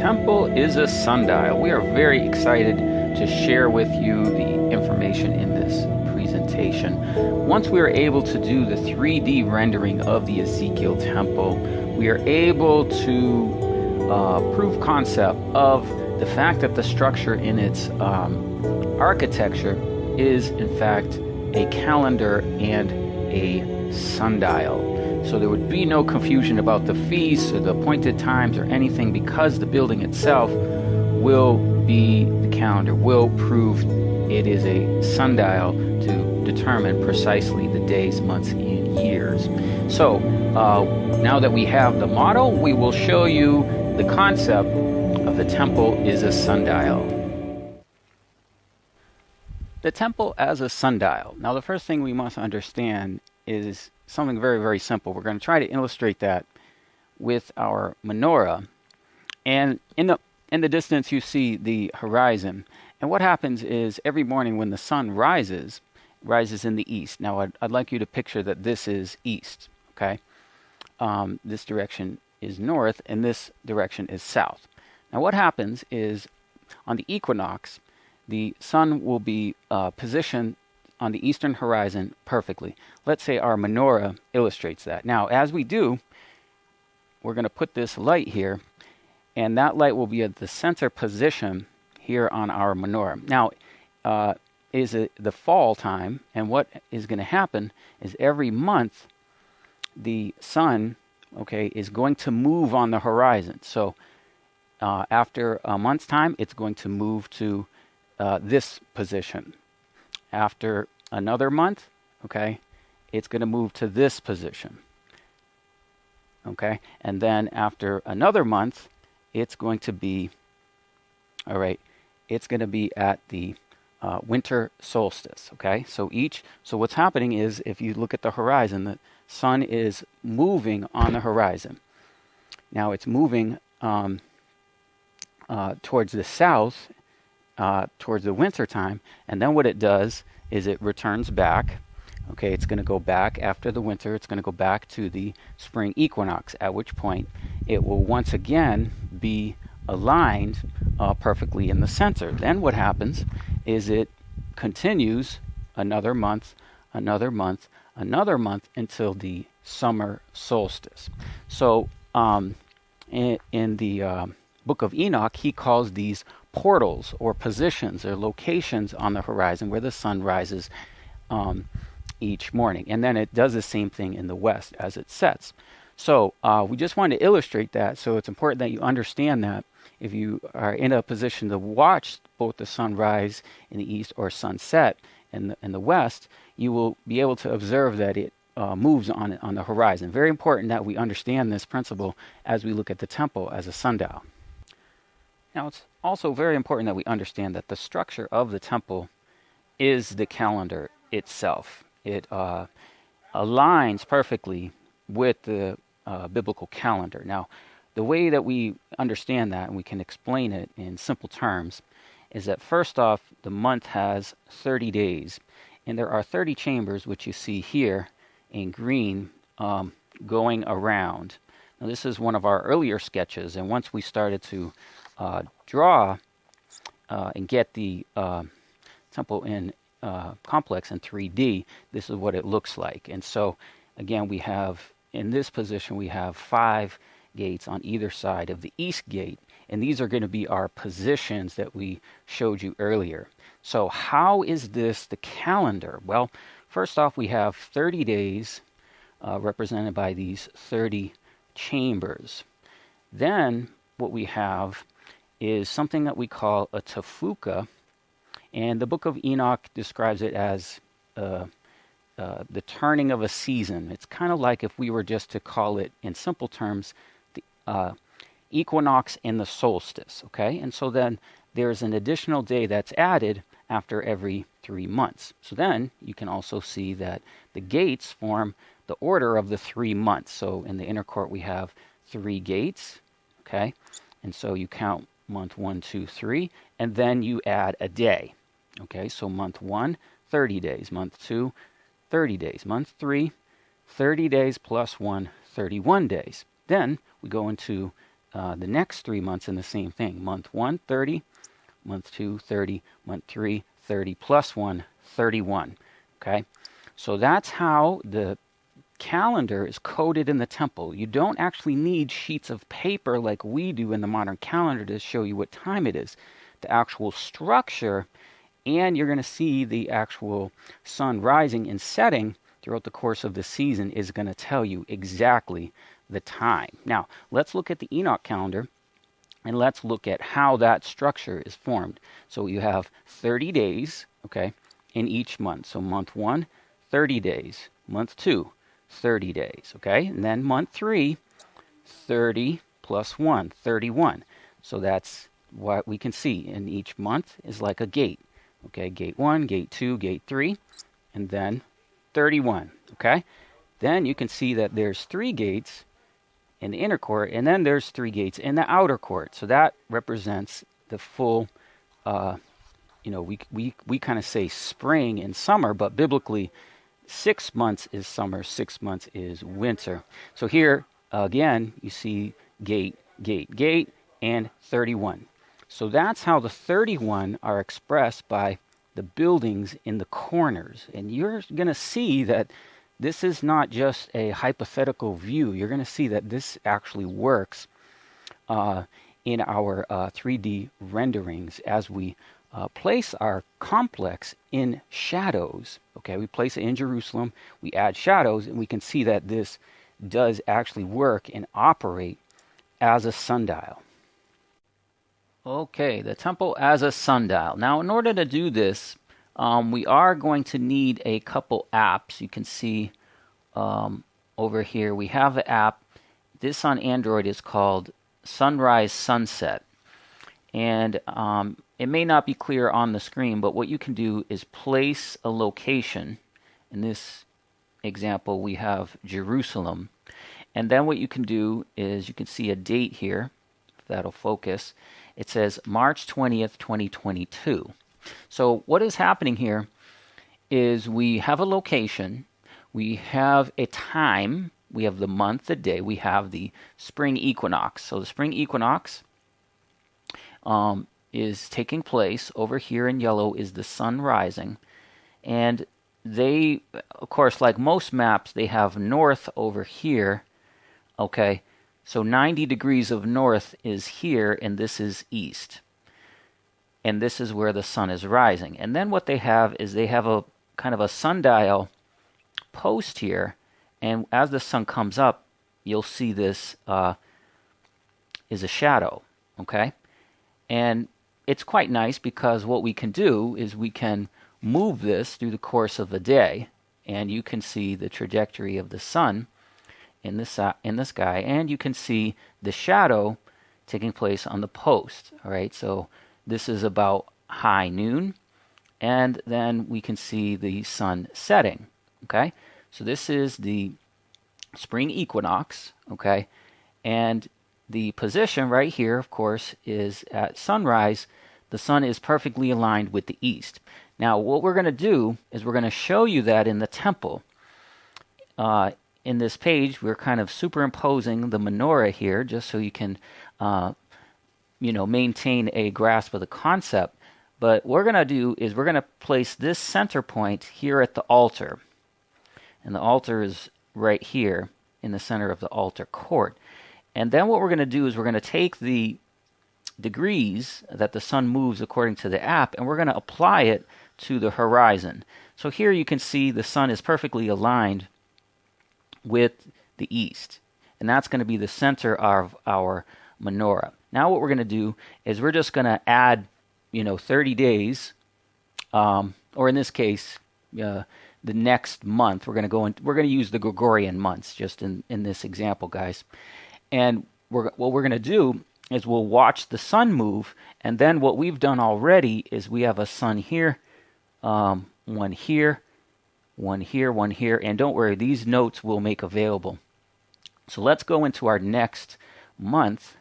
temple is a sundial. We are very excited to share with you the information in this presentation. Once we are able to do the 3D rendering of the Ezekiel temple, we are able to prove concept of the fact that the structure in its architecture is in fact a calendar and a sundial. So there would be no confusion about the feasts or the appointed times or anything, because the building itself will be the calendar, will prove it is a sundial to determine precisely the days, months, and years. So now that we have the model, we will show you the concept of the temple is a sundial. The temple as a sundial. Now the first thing we must understand is something very, very simple. We're going to try to illustrate that with our menorah. And in the distance you see the horizon. And what happens is every morning when the sun rises in the east. Now I'd like you to picture that this is east, okay? This direction is north and this direction is south. Now what happens is on the equinox, the sun will be positioned on the eastern horizon perfectly. Let's say our menorah illustrates that. Now, as we do, we're going to put this light here, and that light will be at the center position here on our menorah. Now, is it the fall time, and what is going to happen is every month the sun, okay, is going to move on the horizon. So after a month's time, it's going to move to this position. After another month, okay, it's going to move to this position. Okay, and then after another month, it's going to be, all right, it's going to be at the winter solstice. Okay, so what's happening is, if you look at the horizon, the sun is moving on the horizon. Now it's moving towards the south, towards the winter time, and then what it does is it returns back. Okay, it's going to go back after the winter. It's going to go back to the spring equinox, at which point it will once again be aligned perfectly in the center. Then what happens is it continues another month, another month, another month until the summer solstice. So in the book of Enoch, he calls these portals or positions or locations on the horizon where the sun rises each morning. And then it does the same thing in the west as it sets. So we just want to illustrate that. So it's important that you understand that if you are in a position to watch both the sunrise in the east or sunset in the west, you will be able to observe that it moves on the horizon. Very important that we understand this principle as we look at the temple as a sundial. Now, it's also very important that we understand that the structure of the temple is the calendar itself. It aligns perfectly with the biblical calendar. Now, the way that we understand that, and we can explain it in simple terms, is that first off, the month has 30 days, and there are 30 chambers, which you see here in green, going around. Now, this is one of our earlier sketches, and once we started to draw and get the temple in complex in 3D, this is what it looks like. And so again, we have in this position, we have 5 gates on either side of the east gate, and these are going to be our positions that we showed you earlier. So how is this the calendar? Well, first off, we have 30 days represented by these 30 chambers. Then what we have is something that we call a tafuka, and the book of Enoch describes it as the turning of a season. It's kind of like if we were just to call it in simple terms the equinox and the solstice, okay? And so then there's an additional day that's added after every 3 months. So then you can also see that the gates form the order of the 3 months. So in the inner court we have 3 gates, okay? And so you count month 1, 2, 3, and then you add a day. Okay, so month 1, 30 days. Month 2, 30 days. Month 3, 30 days plus 1, 31 days. Then we go into the next 3 months in the same thing. Month 1, 30. Month 2, 30. Month 3, 30 plus 1, 31. Okay, so that's how the calendar is coded in the temple. You don't actually need sheets of paper like we do in the modern calendar to show you what time it is. The actual structure, and you're going to see the actual sun rising and setting throughout the course of the season, is going to tell you exactly the time. Now, let's look at the Enoch calendar, and let's look at how that structure is formed. So you have 30 days, okay, in each month. So month 1, 30 days. Month 2, 30 days, okay? And then month 3, 30 plus 1, 31. So that's what we can see. In each month is like a gate, okay? Gate 1, gate 2, gate 3, and then 31, okay? Then you can see that there's 3 gates in the inner court, and then there's 3 gates in the outer court. So that represents the full, we kind of say spring and summer, but biblically 6 months is summer, 6 months is winter. So here, again, you see gate, gate, gate, and 31. So that's how the 31 are expressed by the buildings in the corners. And you're going to see that this is not just a hypothetical view. You're going to see that this actually works in our 3D renderings as we place our complex in shadows. Okay, we place it in Jerusalem, we add shadows, and we can see that this does actually work and operate as a sundial. Okay, the temple as a sundial. Now, in order to do this, we are going to need a couple apps. You can see over here we have an app. This on Android is called Sunrise Sunset. And it may not be clear on the screen, but what you can do is place a location. In this example, we have Jerusalem. And then what you can do is you can see a date here, if that'll focus. It says March 20th, 2022. So what is happening here is we have a location, we have a time, we have the month, the day, we have the spring equinox. So the spring equinox is taking place. Over here in yellow is the sun rising. And they, of course, like most maps, they have north over here. Okay, so 90 degrees of north is here, and this is east. And this is where the sun is rising. And then what they have is they have a kind of a sundial post here. And as the sun comes up, you'll see this is a shadow. Okay? And it's quite nice because what we can do is we can move this through the course of the day. And you can see the trajectory of the sun in the sky. And you can see the shadow taking place on the post. All right? So this is about high noon, and then we can see the sun setting, okay? So this is the spring equinox, okay? And the position right here, of course, is at sunrise. The sun is perfectly aligned with the east. Now, what we're going to do is we're going to show you that in the temple. In this page, we're kind of superimposing the menorah here just so you can maintain a grasp of the concept. But what we're going to do is we're going to place this center point here at the altar. And the altar is right here in the center of the altar court. And then what we're going to do is we're going to take the degrees that the sun moves according to the app, and we're going to apply it to the horizon. So here you can see the sun is perfectly aligned with the east. And that's going to be the center of our menorah. Now what we're going to do is we're just going to add, 30 days, or in this case, the next month. We're going to use the Gregorian months just in this example, guys. And what we're going to do is we'll watch the sun move, and then what we've done already is we have a sun here, one here, one here, one here, and don't worry, these notes we'll make available. So let's go into our next month.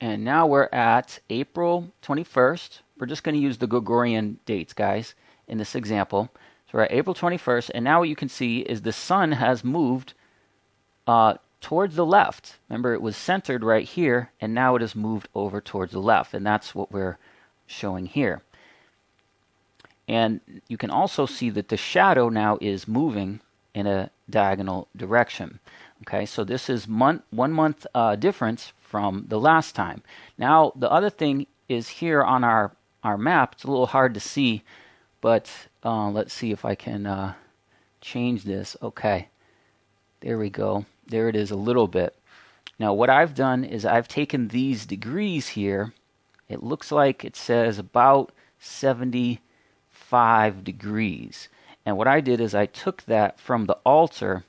And now we're at April 21st. We're just going to use the Gregorian dates, guys, in this example. So we're at April 21st, and now what you can see is the sun has moved towards the left. Remember, it was centered right here, and now it has moved over towards the left, and that's what we're showing here. And you can also see that the shadow now is moving in a diagonal direction. Okay, so this is 1 month difference from the last time. Now, the other thing is here on our map. It's a little hard to see, but let's see if I can change this. Okay, there we go. There it is a little bit. Now, what I've done is I've taken these degrees here. It looks like it says about 75 degrees. And what I did is I took that from the altar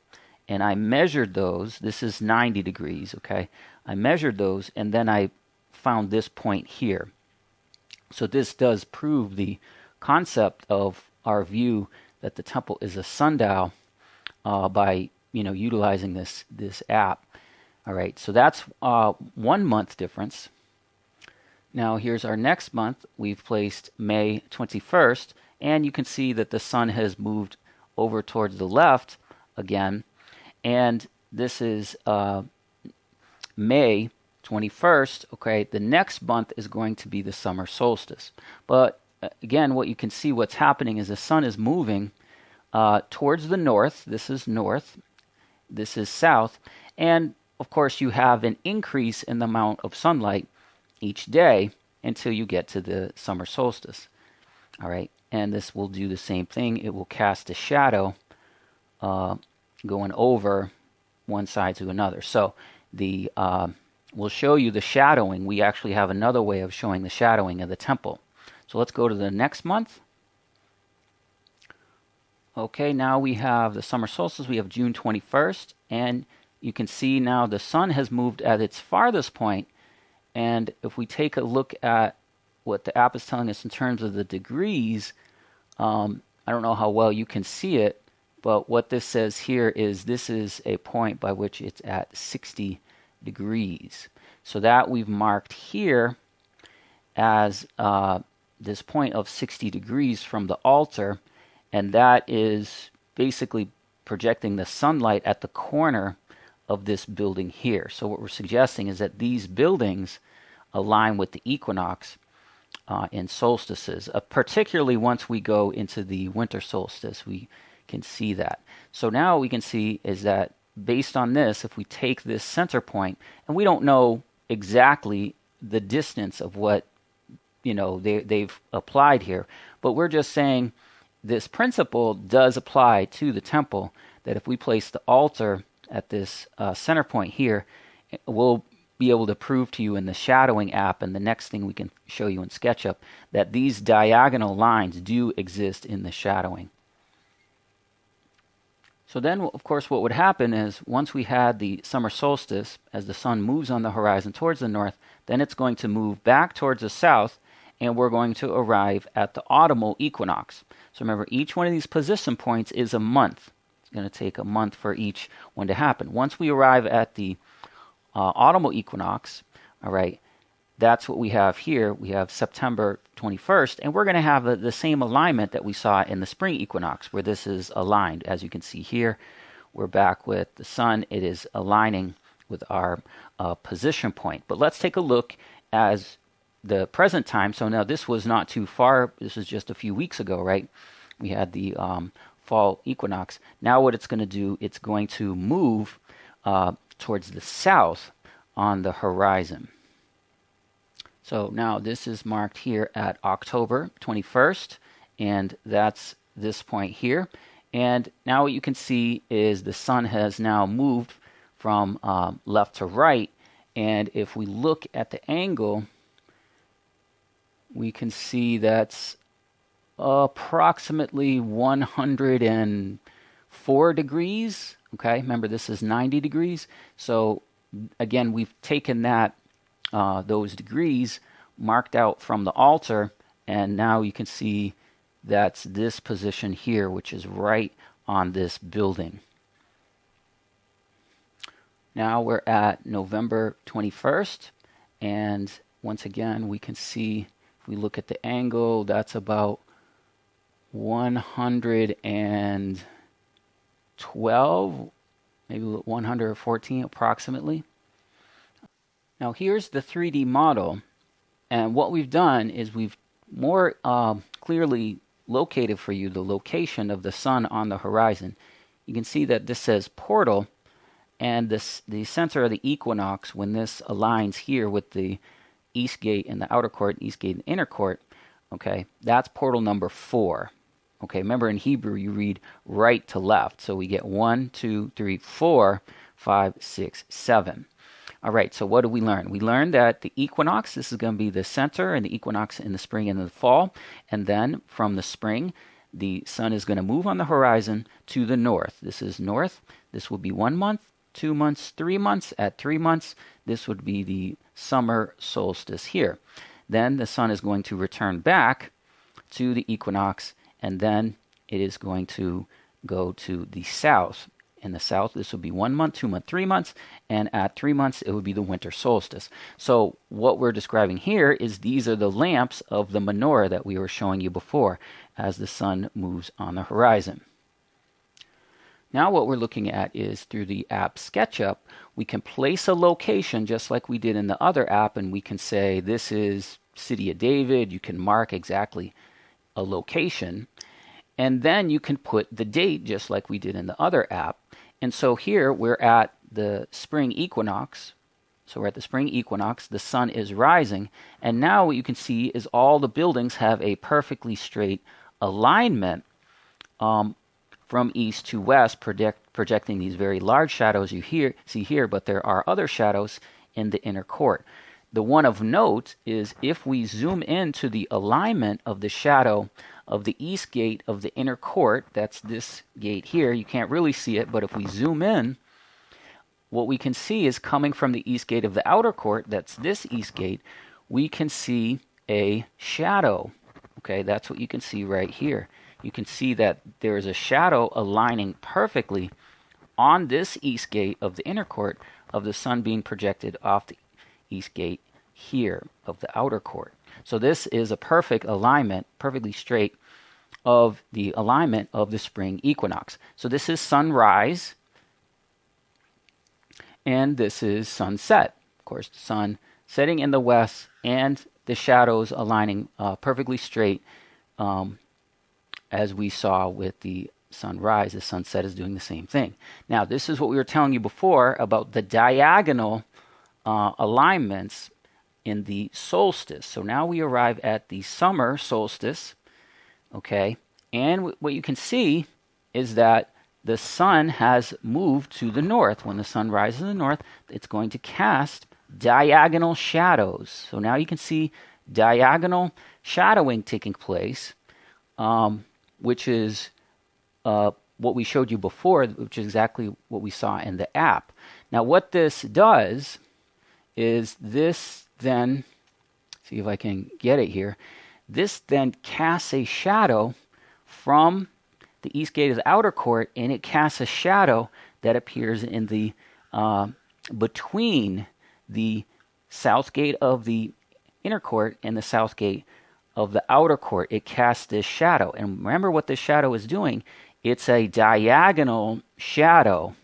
and I measured those. This is 90 degrees, okay? I measured those and then I found this point here. So this does prove the concept of our view that the temple is a sundial by utilizing this app. All right, so that's 1 month difference. Now here's our next month. We've placed May 21st, and you can see that the sun has moved over towards the left again. And this is May 21st. Okay, the next month is going to be the summer solstice. But again, what you can see, what's happening is the sun is moving towards the north. This is north. This is south. And of course, you have an increase in the amount of sunlight each day until you get to the summer solstice. All right, and this will do the same thing. It will cast a shadow going over one side to another. So we'll show you the shadowing. We actually have another way of showing the shadowing of the temple. So let's go to the next month. Okay, now we have the summer solstice. We have June 21st, and you can see now the sun has moved at its farthest point. And if we take a look at what the app is telling us in terms of the degrees, I don't know how well you can see it, but what this says here is this is a point by which it's at 60 degrees. So that we've marked here as this point of 60 degrees from the altar, and that is basically projecting the sunlight at the corner of this building here. So what we're suggesting is that these buildings align with the equinox and solstices, particularly once we go into the winter solstice, we can see that. So now we can see is that based on this, if we take this center point, and we don't know exactly the distance of what they've applied here, but we're just saying this principle does apply to the temple, that if we place the altar at this center point here, we'll be able to prove to you in the shadowing app and the next thing we can show you in SketchUp that these diagonal lines do exist in the shadowing. So then, of course, what would happen is once we had the summer solstice, as the sun moves on the horizon towards the north, then it's going to move back towards the south, and we're going to arrive at the autumnal equinox. So remember, each one of these position points is a month. It's going to take a month for each one to happen. Once we arrive at the autumnal equinox, all right, that's what we have here. We have September 21st, and we're going to have the same alignment that we saw in the spring equinox, where this is aligned. As you can see here, we're back with the sun. It is aligning with our position point. But let's take a look as the present time. So now this was not too far. This was just a few weeks ago, right? We had the fall equinox. Now what it's going to do, it's going to move towards the south on the horizon. So now this is marked here at October 21st, and that's this point here. And now what you can see is the sun has now moved from left to right. And if we look at the angle, we can see that's approximately 104 degrees. Okay, remember this is 90 degrees. So again, we've taken that those degrees marked out from the altar, and now you can see that's this position here, which is right on this building. Now we're at November 21st, and once again we can see, if we look at the angle, that's about 112 maybe 114 approximately. Now here's the 3D model, and what we've done is we've more clearly located for you the location of the sun on the horizon. You can see that this says portal, and the center of the equinox, when this aligns here with the east gate and the outer court, east gate and inner court, okay, that's portal number 4. Okay, remember in Hebrew you read right to left, so we get 1, 2, 3, 4, 5, 6, 7. All right, so what did we learn? We learned that the equinox, this is going to be the center, and the equinox in the spring and the fall. And then from the spring, the sun is going to move on the horizon to the north. This is north. This will be 1 month, 2 months, 3 months. At 3 months, this would be the summer solstice here. Then the sun is going to return back to the equinox, and then it is going to go to the south. In the south, this would be 1 month, 2 months, 3 months, and at 3 months, it would be the winter solstice. So what we're describing here is these are the lamps of the menorah that we were showing you before as the sun moves on the horizon. Now what we're looking at is through the app SketchUp, we can place a location just like we did in the other app, and we can say this is City of David. You can mark exactly a location, and then you can put the date just like we did in the other app. And so here we're at the spring equinox. So we're at the spring equinox, the sun is rising, and now what you can see is all the buildings have a perfectly straight alignment from east to west, projecting these very large shadows you see here, but there are other shadows in the inner court. The one of note is if we zoom into the alignment of the shadow of the east gate of the inner court, that's this gate here, you can't really see it, but if we zoom in, what we can see is coming from the east gate of the outer court, that's this east gate, we can see a shadow. Okay, that's what you can see right here. You can see that there is a shadow aligning perfectly on this east gate of the inner court of the sun being projected off the east gate here of the outer court. So this is a perfect alignment, perfectly straight, of the alignment of the spring equinox. So this is sunrise, and this is sunset. Of course, the sun setting in the west and the shadows aligning perfectly straight, as we saw with the sunrise. The sunset is doing the same thing. Now, this is what we were telling you before about the diagonal alignments in the solstice. So now we arrive at the summer solstice, okay, and what you can see is that the sun has moved to the north. When the sun rises in the north, it's going to cast diagonal shadows. So now you can see diagonal shadowing taking place, which is what we showed you before, which is exactly what we saw in the app. Now what this does is this then, see if I can get it here, this then casts a shadow from the east gate of the outer court, and it casts a shadow that appears in the between the south gate of the inner court and the south gate of the outer court. It casts this shadow, and remember what this shadow is doing. It's a diagonal shadow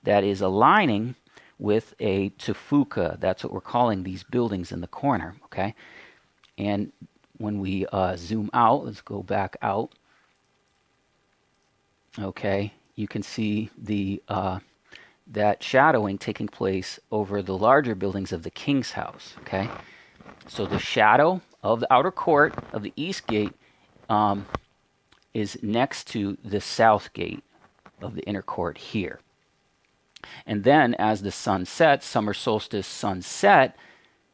that is aligning with a tufuka. That's what we're calling these buildings in the corner, okay? And when we zoom out, let's go back out, okay, you can see the that shadowing taking place over the larger buildings of the king's house, okay? So the shadow of the outer court of the east gate is next to the south gate of the inner court here. And then as the sun sets, summer solstice sunset,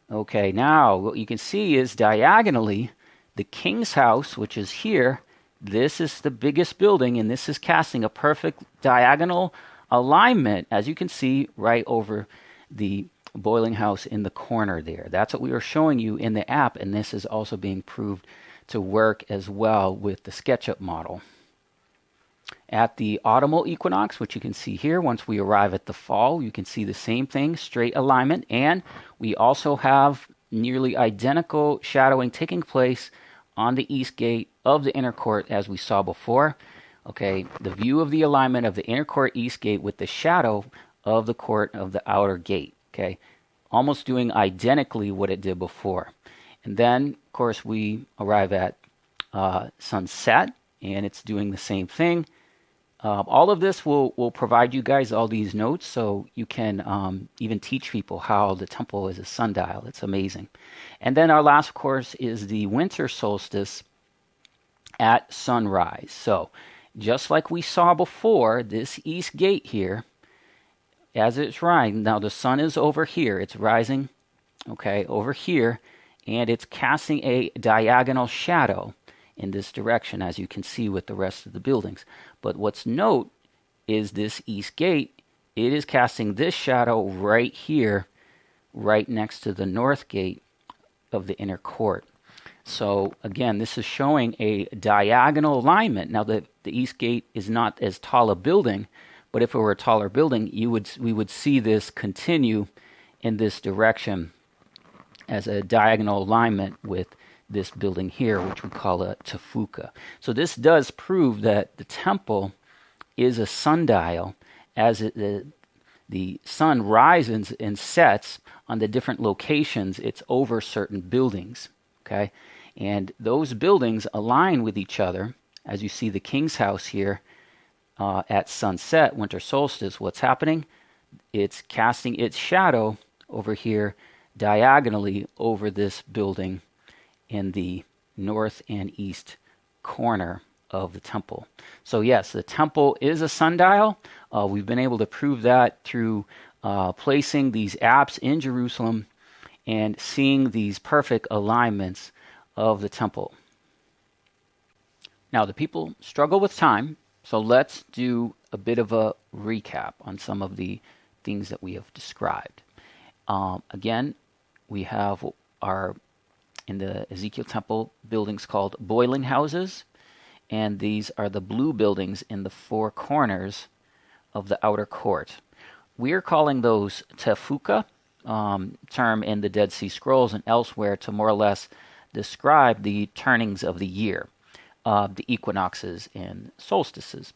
okay, now what you can see is diagonally the king's house, which is here, this is the biggest building, and this is casting a perfect diagonal alignment, as you can see, right over the boiling house in the corner there. That's what we were showing you in the app, and this is also being proved to work as well with the SketchUp model. At the autumnal equinox, which you can see here, once we arrive at the fall, you can see the same thing, straight alignment, and we also have nearly identical shadowing taking place on the east gate of the inner court as we saw before. Okay, the view of the alignment of the inner court east gate with the shadow of the court of the outer gate. Okay, almost doing identically what it did before. And then, of course, we arrive at sunset, and it's doing the same thing. All of this will provide you guys all these notes so you can even teach people how the temple is a sundial. It's amazing. And then our last course is the winter solstice at sunrise. So just like we saw before, this east gate here, as it's rising, now the sun is over here. It's rising, okay, over here, and it's casting a diagonal shadow in this direction, as you can see with the rest of the buildings. But what's note is this east gate, it is casting this shadow right here, right next to the north gate of the inner court. So again, this is showing a diagonal alignment. Now the east gate is not as tall a building, but if it were a taller building, we would see this continue in this direction as a diagonal alignment with this building here, which we call a tafuka. So this does prove that the temple is a sundial, as the sun rises and sets on the different locations. It's over certain buildings, okay? And those buildings align with each other. As you see the king's house here at sunset, winter solstice, what's happening? It's casting its shadow over here diagonally over this building in the north and east corner of the temple. So yes, the temple is a sundial. We've been able to prove that through placing these apps in Jerusalem and seeing these perfect alignments of the temple. Now the people struggle with time, so let's do a bit of a recap on some of the things that we have described. Again, we have in the Ezekiel temple buildings called boiling houses, and these are the blue buildings in the four corners of the outer court. We are calling those tefuka, term in the Dead Sea Scrolls and elsewhere to more or less describe the turnings of the year, the equinoxes and solstices.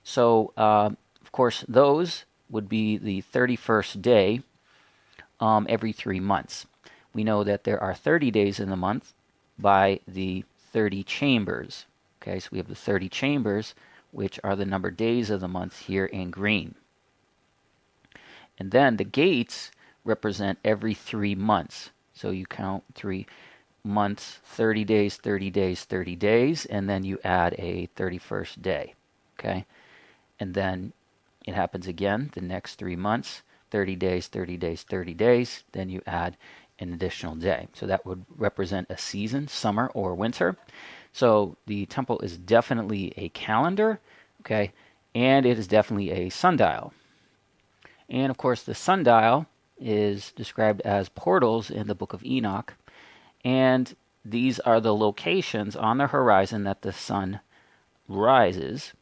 So, of course, those would be the 31st day every 3 months. We know that there are 30 days in the month by the 30 chambers. Okay, so we have the 30 chambers, which are the numbered days of the month here in green. And then the gates represent every 3 months. So you count 3 months, 30 days, 30 days, 30 days, and then you add a 31st day. Okay, and then it happens again the next 3 months, 30 days, 30 days, 30 days, then you add an additional day. So that would represent a season, summer or winter. So the temple is definitely a calendar, okay, and it is definitely a sundial. And of course, the sundial is described as portals in the book of Enoch, and these are the locations on the horizon that the sun rises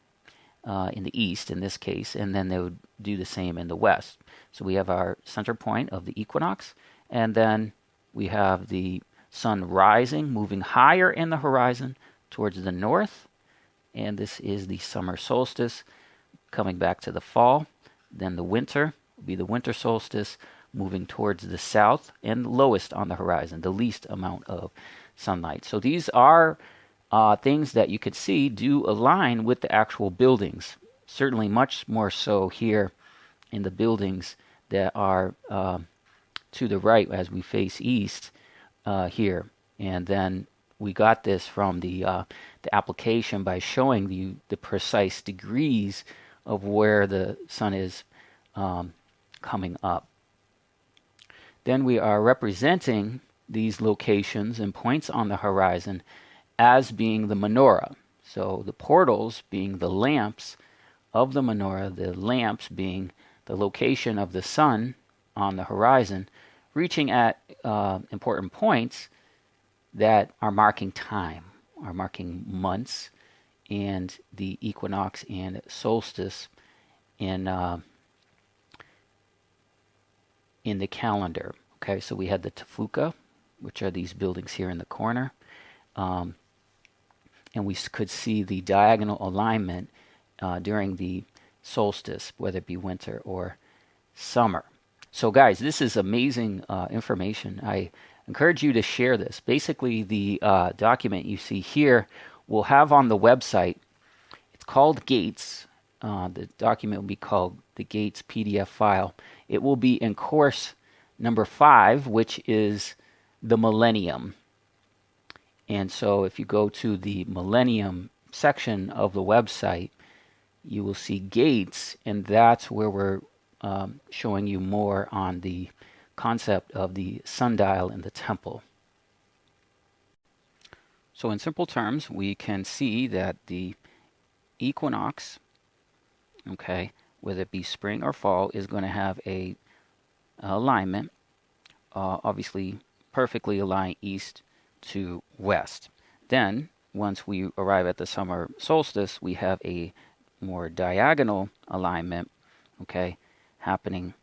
in the east, in this case, and then they would do the same in the west. So we have our center point of the equinox, and then we have the sun rising, moving higher in the horizon towards the north, and this is the summer solstice coming back to the fall. Then the winter will be the winter solstice moving towards the south and lowest on the horizon, the least amount of sunlight. So these are things that you could see do align with the actual buildings, certainly much more so here in the buildings that are to the right as we face east here. And then we got this from the application by showing you the precise degrees of where the sun is coming up. Then we are representing these locations and points on the horizon as being the menorah. So the portals being the lamps of the menorah, the lamps being the location of the sun on the horizon, reaching at important points that are marking time, are marking months, and the equinox and solstice in the calendar. Okay, so we had the tafuka, which are these buildings here in the corner, and we could see the diagonal alignment during the solstice, whether it be winter or summer. So guys, this is amazing information. I encourage you to share this. Basically, the document you see here will have on the website, it's called Gates. The document will be called the Gates PDF file. It will be in course number 5, which is the Millennium. And so if you go to the Millennium section of the website, you will see Gates, and that's where we're showing you more on the concept of the sundial in the temple. So in simple terms, we can see that the equinox, okay, whether it be spring or fall, is going to have a alignment, obviously perfectly aligned east to west. Then, once we arrive at the summer solstice, we have a more diagonal alignment, okay, happening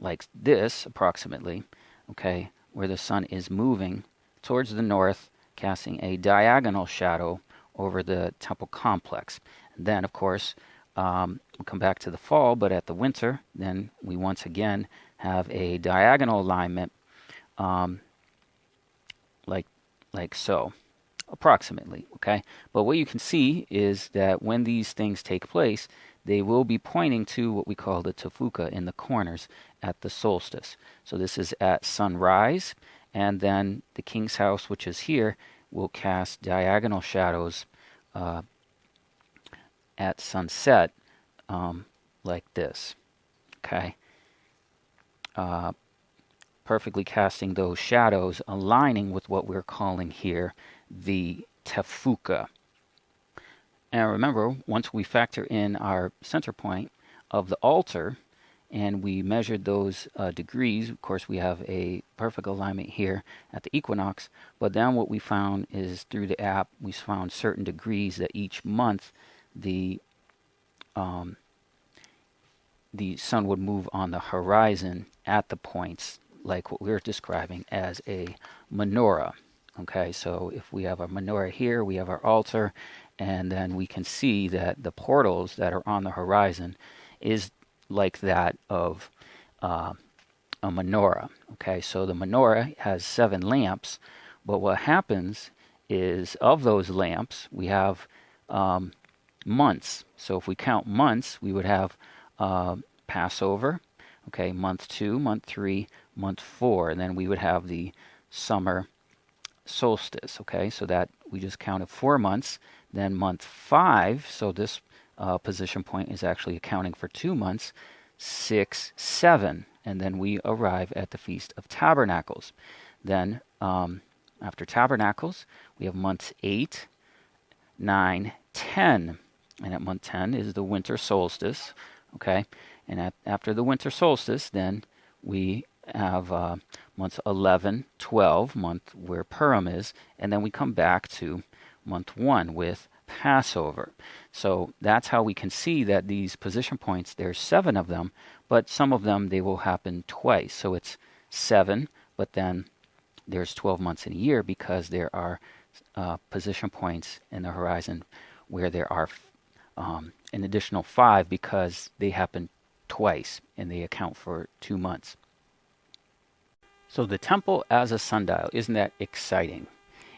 like this approximately, okay, where the sun is moving towards the north, casting a diagonal shadow over the temple complex. And then, of course, we'll come back to the fall, but at the winter, then we once again have a diagonal alignment, like so, approximately, okay? But what you can see is that when these things take place, they will be pointing to what we call the tafuka in the corners at the solstice. So this is at sunrise, and then the king's house, which is here, will cast diagonal shadows at sunset, like this, okay? Perfectly casting those shadows, aligning with what we're calling here the tafuka. And remember, once we factor in our center point of the altar, and we measured those degrees, of course we have a perfect alignment here at the equinox, but then what we found is through the app, we found certain degrees that each month the sun would move on the horizon at the points, like what we're describing as a menorah. Okay, so if we have our menorah here, we have our altar, and then we can see that the portals that are on the horizon is like that of a menorah. Okay, so the menorah has 7 lamps, but what happens is of those lamps, we have months. So if we count months, we would have Passover, okay, month 2, month 3, month 4, and then we would have the summer solstice, okay, so that we just counted 4 months. Then month 5, so this position point is actually accounting for 2 months, 6, 7, and then we arrive at the Feast of Tabernacles. Then after Tabernacles, we have months 8, 9, 10, and at month 10 is the winter solstice, okay, and after the winter solstice, then we have months 11, 12, month where Purim is, and then we come back to month 1 with Passover. So that's how we can see that these position points, there's 7 of them, but some of them, they will happen twice. So it's 7, but then there's 12 months in a year because there are position points in the horizon where there are an additional 5 because they happen twice and they account for 2 months. So the temple as a sundial, isn't that exciting?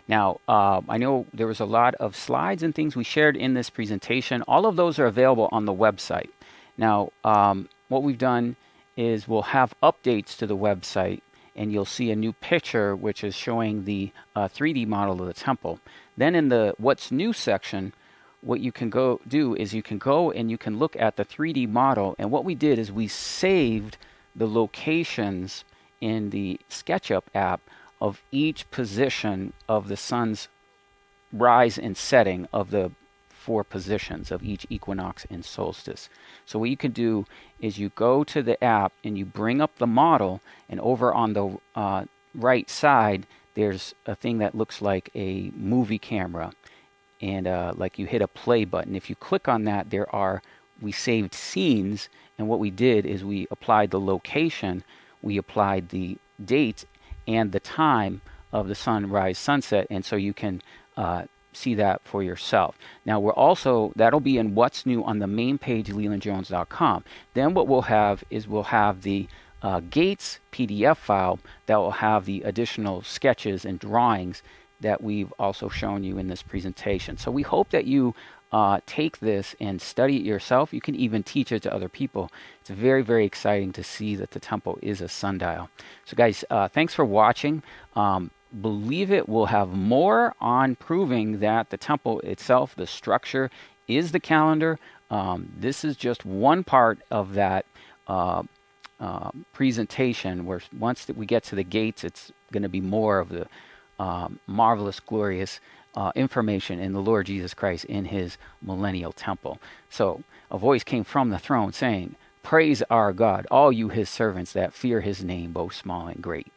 Now, I know there was a lot of slides and things we shared in this presentation. All of those are available on the website. Now, what we've done is we'll have updates to the website, and you'll see a new picture which is showing the 3D model of the temple. Then in the What's New section, what you can go do is you can go and you can look at the 3D model, and what we did is we saved the locations in the SketchUp app of each position of the sun's rise and setting of the 4 positions of each equinox and solstice. So what you can do is you go to the app and you bring up the model, and over on the right side there's a thing that looks like a movie camera, and like you hit a play button. If you click on that, we saved scenes, and what we did is we applied the location, we applied the date and the time of the sunrise sunset, and so you can see that for yourself. Now that'll be in What's New on the main page, lelandjones.com. Then what we'll have is the Gates PDF file that will have the additional sketches and drawings that we've also shown you in this presentation. So we hope that you take this and study it yourself. You can even teach it to other people. It's very, very exciting to see that the temple is a sundial. So guys, thanks for watching. Believe it, we'll have more on proving that the temple itself, the structure, is the calendar. This is just one part of that presentation, where once we get to the gates, it's going to be more of the marvelous, glorious information in the Lord Jesus Christ in his millennial temple. So a voice came from the throne saying, "Praise our God, all you his servants that fear his name, both small and great."